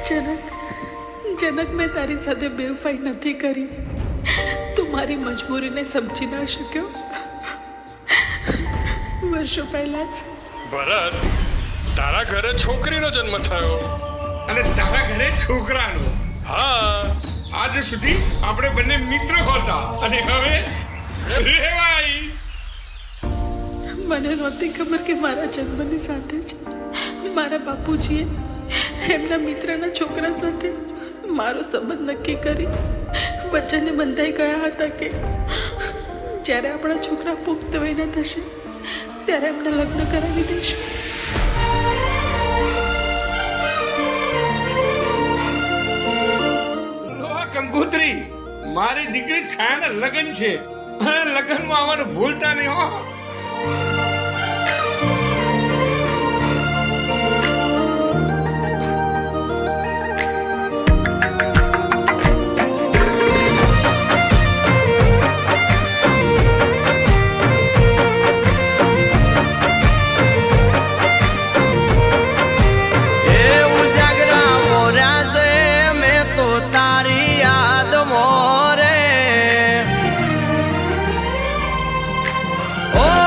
જનક મેં તારી સાથે બેવફાઈ નથી કરી. તું મારી મજબૂરીને સમજી ના શક્યો. વર્ષો પહેલા જ ભરત, તારા ઘરે છોકરીનો જન્મ થયો અને તારા ઘરે છોકરાનો. હા, આજ સુધી આપણે બંને મિત્રો હતા અને હવે રેવાઈ. મને નહોતી ખબર કે મારા જન્મની સાથે જ મારા બાપુજીએ એમના મિત્રના છોકરા સાથે મારો સંબંધ નક્કી કરી વચને બંધાઈ ગયા હતા કે જ્યારે આપણા છોકરા પુખ્ત વયના થશે ત્યારે એમને લગ્ન કરાવી દઈશું. કંકોત્રી, મારી દીકરી છાયાના લગ્ન છે અને લગ્નમાં આવવાનું ભૂલતા નહીં હો. Oh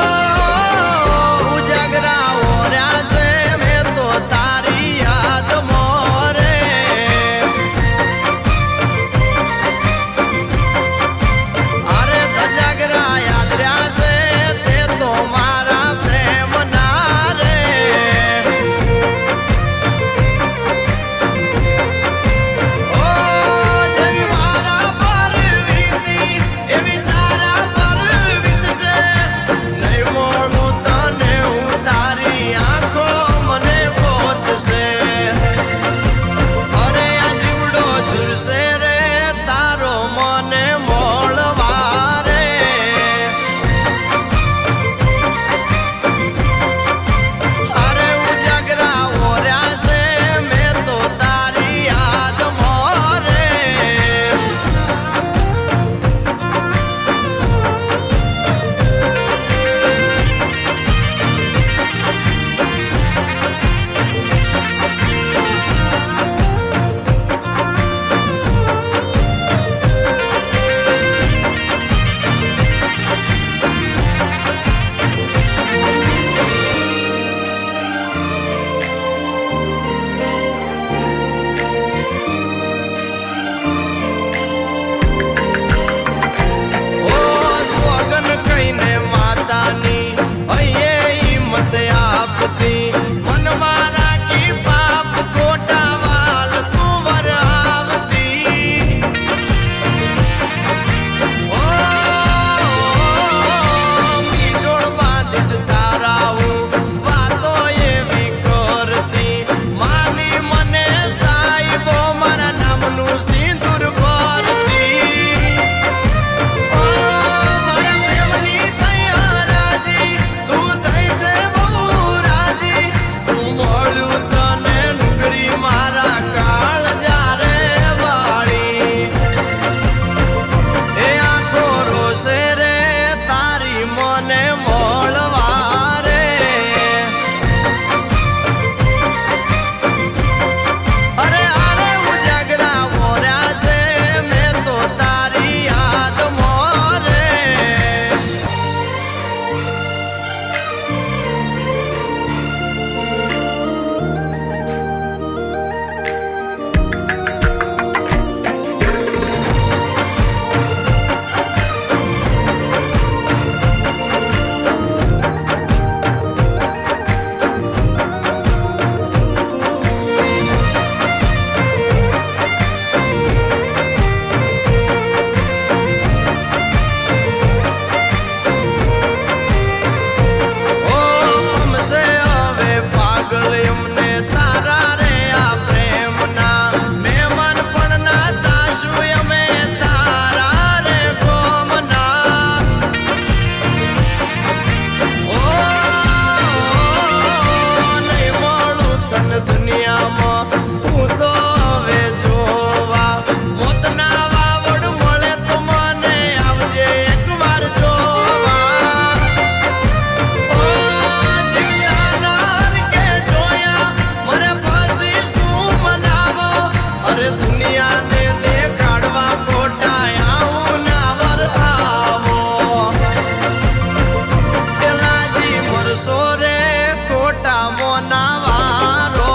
ના વારો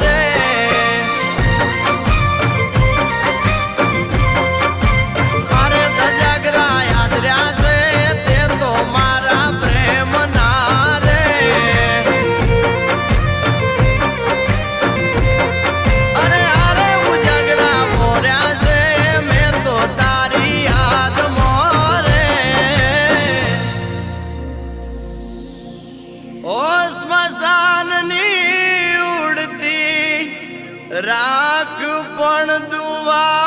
રે મારે દજાગરા યાદ રહ્યા છે તે તો મારા પ્રેમ ના રે અરે અરે ઉજાગરા મોર્યા છે મેં તો તારી યાદ મોરે ઓ સ્મશાનની ઉડતી રાખ પણ દુવા